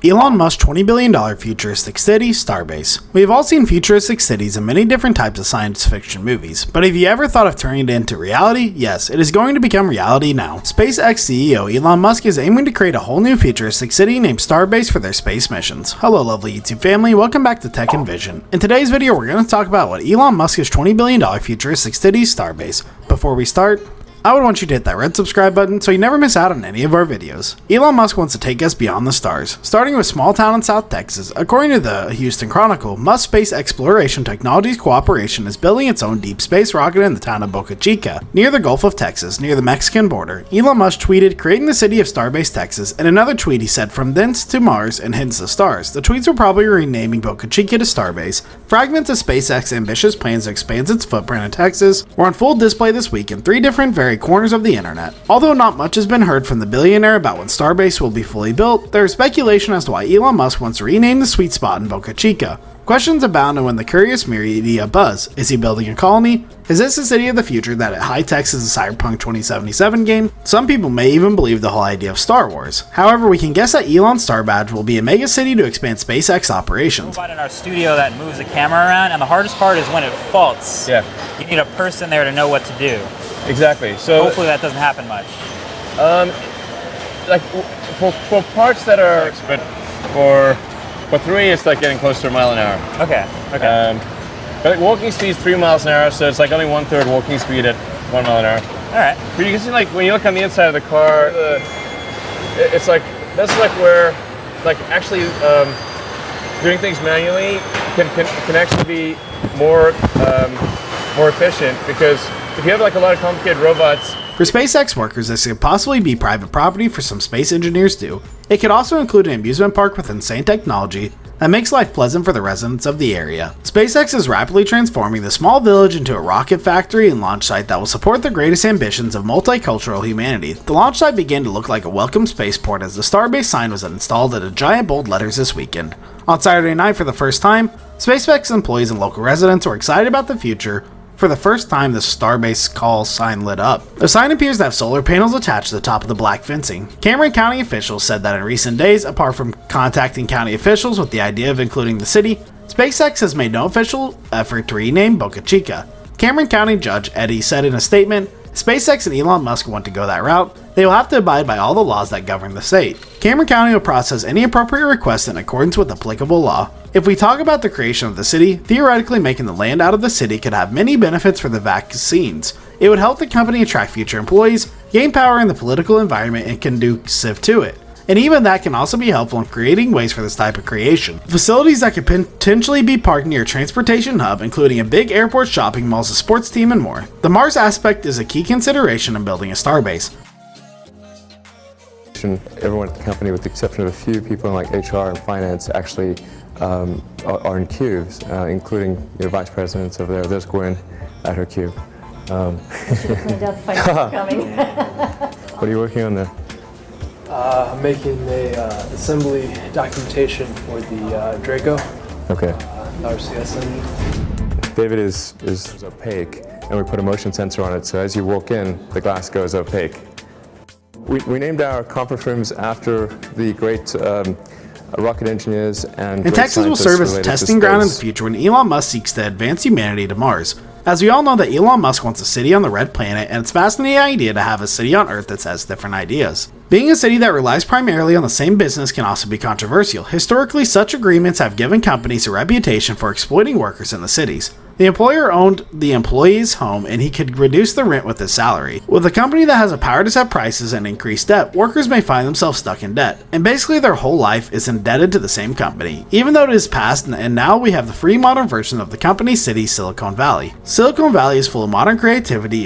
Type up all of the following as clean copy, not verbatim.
Elon Musk's $20 billion futuristic city, Starbase. We have all seen futuristic cities in many different types of science fiction movies, but have you ever thought of turning it into reality? Yes, it is going to become reality now. SpaceX CEO Elon Musk is aiming to create a whole new futuristic city named Starbase for their space missions. Hello lovely YouTube family, welcome back to Tech and Vision. In today's video we're going to talk about what Elon Musk's $20 billion futuristic city, Starbase. Before we start, I would want you to hit that red subscribe button so you never miss out on any of our videos. Elon Musk wants to take us beyond the stars. Starting with small town in South Texas, according to the Houston Chronicle, Musk Space Exploration Technologies Corporation is building its own deep space rocket in the town of Boca Chica, near the Gulf of Texas, near the Mexican border. Elon Musk tweeted, creating the city of Starbase, Texas. In another tweet he said, from thence to Mars and hence the stars. The tweets were probably renaming Boca Chica to Starbase. Fragments of SpaceX's ambitious plans to expand its footprint in Texas were on full display this week in three different corners of the internet. Although not much has been heard from the billionaire about when Starbase will be fully built, there is speculation as to why Elon Musk wants to rename the sweet spot in Boca Chica. Questions abound when the curious media buzz. Is he building a colony? Is this the city of the future that at high tech is a Cyberpunk 2077 game? Some people may even believe the whole idea of Star Wars. However, we can guess that Elon's Star Badge will be a mega city to expand SpaceX operations. In our studio that moves the camera around, and the hardest part is when it faults. Yeah. You need a person there to know what to do. Exactly. So hopefully that doesn't happen much. Like for parts that are, but for three, it's like getting close to a mile an hour. Okay. But like walking speed is 3 miles an hour, so it's like only 1/3 walking speed at 1 mile an hour. All right. But you can see, like when you look on the inside of the car, it's like that's like where like actually doing things manually can actually be more efficient, because if you have like a lot of complicated robots. For SpaceX workers, this could possibly be private property for some space engineers too. It could also include an amusement park with insane technology that makes life pleasant for the residents of the area. SpaceX is rapidly transforming the small village into a rocket factory and launch site that will support the greatest ambitions of multicultural humanity. The launch site began to look like a welcome spaceport as the Starbase sign was installed in giant bold letters this weekend. On Saturday night, for the first time, SpaceX employees and local residents were excited about the future. For the first time, the Starbase call sign lit up. The sign appears to have solar panels attached to the top of the black fencing. Cameron County officials said that in recent days, apart from contacting county officials with the idea of including the city, SpaceX has made no official effort to rename Boca Chica. Cameron County Judge Eddie said in a statement, SpaceX and Elon Musk want to go that route. They will have to abide by all the laws that govern the state. Cameron County will process any appropriate requests in accordance with applicable law. If we talk about the creation of the city, theoretically making the land out of the city could have many benefits for the vaccines. It would help the company attract future employees, gain power in the political environment and conducive to it. And even that can also be helpful in creating ways for this type of creation. Facilities that could potentially be parked near a transportation hub, including a big airport, shopping malls, a sports team, and more. The Mars aspect is a key consideration in building a Starbase. Everyone at the company, with the exception of a few people in like HR and finance, actually are in cubes, including your vice presidents over there. There's Gwen at her cube. What are you working on there? I'm making a assembly documentation for the Draco. Okay. RCS engine. David is opaque, and we put a motion sensor on it, so as you walk in, the glass goes opaque. We named our conference rooms after the great rocket engineers and Texas will serve as a testing ground in the future when Elon Musk seeks to advance humanity to Mars. As we all know that Elon Musk wants a city on the red planet, and it's a fascinating idea to have a city on Earth that has different ideas. Being a city that relies primarily on the same business can also be controversial. Historically, such agreements have given companies a reputation for exploiting workers in the cities. The employer owned the employee's home and he could reduce the rent with his salary. With a company that has the power to set prices and increase debt, workers may find themselves stuck in debt, and basically their whole life is indebted to the same company. Even though it is past, and now we have the free modern version of the company's city, Silicon Valley. Silicon Valley is full of modern creativity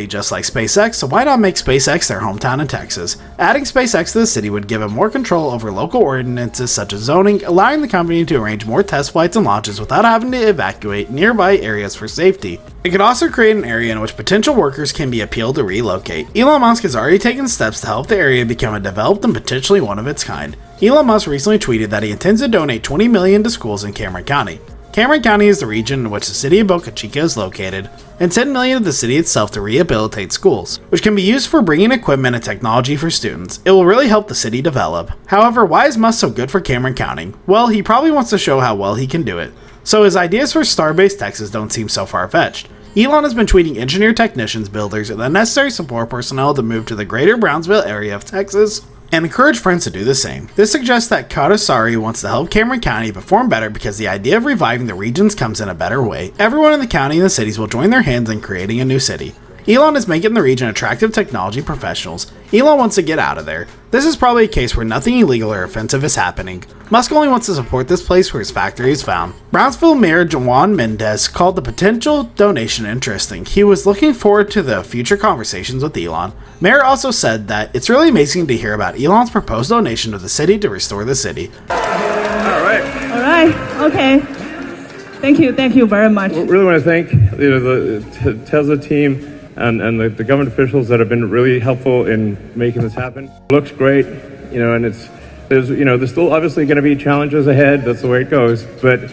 just like SpaceX, so why not make SpaceX their hometown in Texas? Adding SpaceX to the city would give it more control over local ordinances such as zoning, allowing the company to arrange more test flights and launches without having to evacuate nearby areas for safety. It could also create an area in which potential workers can be appealed to relocate. Elon Musk has already taken steps to help the area become a developed and potentially one of its kind. Elon Musk recently tweeted that he intends to donate $20 million to schools in Cameron County. Cameron County is the region in which the city of Boca Chica is located, and $10 million of the city itself to rehabilitate schools, which can be used for bringing equipment and technology for students. It will really help the city develop. However, why is Musk so good for Cameron County? Well, he probably wants to show how well he can do it. So his ideas for Starbase, Texas don't seem so far-fetched. Elon has been tweeting engineer technicians, builders, and the necessary support personnel to move to the greater Brownsville area of Texas and encourage friends to do the same. This suggests that Katasari wants to help Cameron County perform better because the idea of reviving the regions comes in a better way. Everyone in the county and the cities will join their hands in creating a new city. Elon is making the region attractive technology professionals. Elon wants to get out of there. This is probably a case where nothing illegal or offensive is happening. Musk only wants to support this place where his factory is found. Brownsville Mayor Juan Mendez called the potential donation interesting. He was looking forward to the future conversations with Elon. Mayor also said that it's really amazing to hear about Elon's proposed donation to the city to restore the city. All right. Okay. Thank you very much. I really want to thank the Tesla team and the government officials that have been really helpful in making this happen. It looks great, and there's still obviously going to be challenges ahead. That's the way it goes. But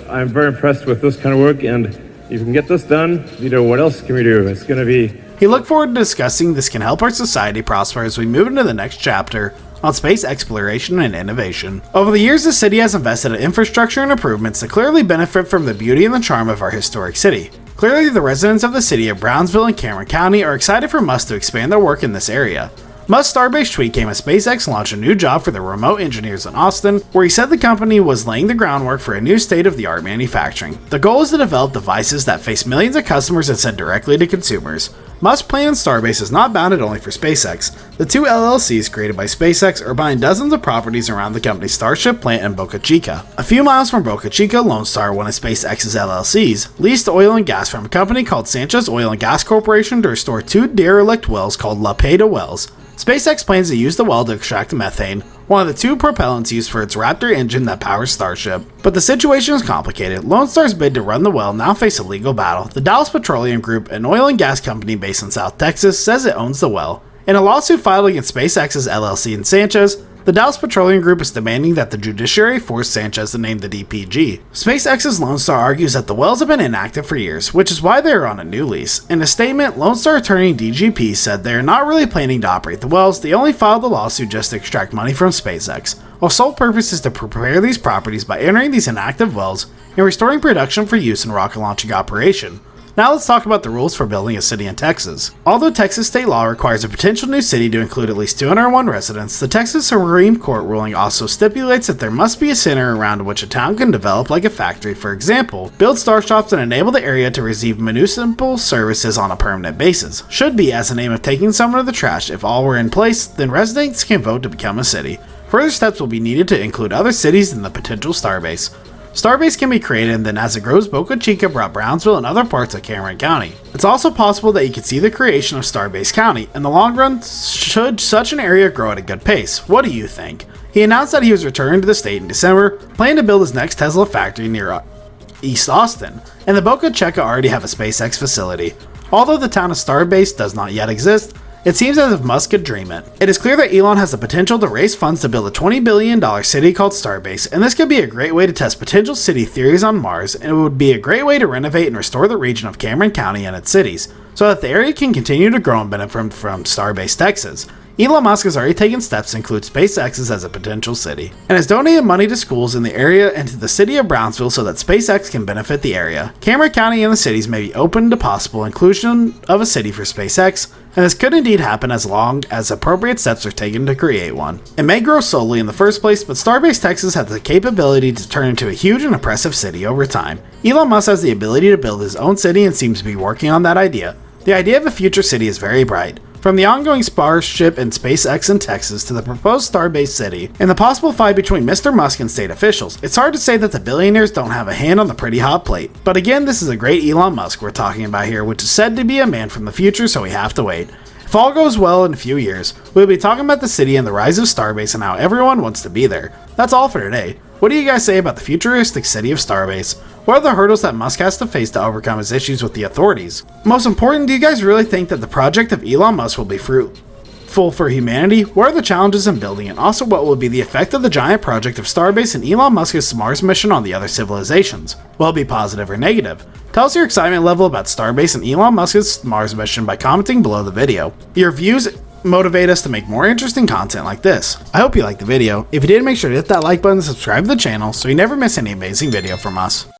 I'm very impressed with this kind of work, and if we can get this done, what else can we do? It's going to be. He looked forward to discussing this can help our society prosper as we move into the next chapter on space exploration and innovation. Over the years, the city has invested in infrastructure and improvements that clearly benefit from the beauty and the charm of our historic city. Clearly, the residents of the city of Brownsville and Cameron County are excited for Musk to expand their work in this area. Musk's Starbase tweet came as SpaceX launched a new job for the remote engineers in Austin, where he said the company was laying the groundwork for a new state-of-the-art manufacturing. The goal is to develop devices that face millions of customers and send directly to consumers. Musk's plan in Starbase is not bounded only for SpaceX. The two LLCs created by SpaceX are buying dozens of properties around the company's Starship plant in Boca Chica. A few miles from Boca Chica, Lone Star, one of SpaceX's LLCs, leased oil and gas from a company called Sanchez Oil and Gas Corporation to restore two derelict wells called La Peda wells. SpaceX plans to use the well to extract methane, one of the two propellants used for its Raptor engine that powers Starship. But the situation is complicated. Lone Star's bid to run the well now face a legal battle. The Dallas Petroleum Group, an oil and gas company based in South Texas, says it owns the well. In a lawsuit filed against SpaceX's LLC and Sanchez, the Dallas Petroleum Group is demanding that the judiciary force Sanchez to name the DPG. SpaceX's Lone Star argues that the wells have been inactive for years, which is why they are on a new lease. In a statement, Lone Star attorney DGP said they are not really planning to operate the wells, they only filed the lawsuit just to extract money from SpaceX. Our sole purpose is to prepare these properties by entering these inactive wells and restoring production for use in rocket launching operation. Now let's talk about the rules for building a city in Texas. Although Texas state law requires a potential new city to include at least 201 residents, the Texas Supreme Court ruling also stipulates that there must be a center around which a town can develop like a factory, for example, build star shops and enable the area to receive municipal services on a permanent basis. Should be as a name of taking someone to the trash. If all were in place, then residents can vote to become a city. Further steps will be needed to include other cities in the potential Starbase. Starbase can be created, and then as it grows, Boca Chica brought Brownsville and other parts of Cameron County. It's also possible that you could see the creation of Starbase County. In the long run, should such an area grow at a good pace. What do you think? He announced that he was returning to the state in December, planning to build his next Tesla factory near East Austin, and the Boca Chica already have a SpaceX facility. Although the town of Starbase does not yet exist, it seems as if Musk could dream it. It is clear that Elon has the potential to raise funds to build a $20 billion city called Starbase, and this could be a great way to test potential city theories on Mars, and it would be a great way to renovate and restore the region of Cameron County and its cities, so that the area can continue to grow and benefit from Starbase, Texas. Elon Musk has already taken steps to include SpaceX as a potential city, and has donated money to schools in the area and to the city of Brownsville so that SpaceX can benefit the area. Cameron County and the cities may be open to possible inclusion of a city for SpaceX, and this could indeed happen as long as appropriate steps are taken to create one. It may grow slowly in the first place, but Starbase, Texas has the capability to turn into a huge and impressive city over time. Elon Musk has the ability to build his own city and seems to be working on that idea. The idea of a future city is very bright. From the ongoing Starship and SpaceX in Texas to the proposed Starbase city, and the possible fight between Mr. Musk and state officials, it's hard to say that the billionaires don't have a hand on the pretty hot plate. But again, this is a great Elon Musk we're talking about here, which is said to be a man from the future, so we have to wait. If all goes well in a few years, we'll be talking about the city and the rise of Starbase and how everyone wants to be there. That's all for today. What do you guys say about the futuristic city of Starbase? What are the hurdles that Musk has to face to overcome his issues with the authorities? Most important, do you guys really think that the project of Elon Musk will be full for humanity? What are the challenges in building it? Also, what will be the effect of the giant project of Starbase and Elon Musk's Mars mission on the other civilizations? Will it be positive or negative? Tell us your excitement level about Starbase and Elon Musk's Mars mission by commenting below the video. Your views motivate us to make more interesting content like this. I hope you liked the video. If you did, make sure to hit that like button and subscribe to the channel so you never miss any amazing video from us.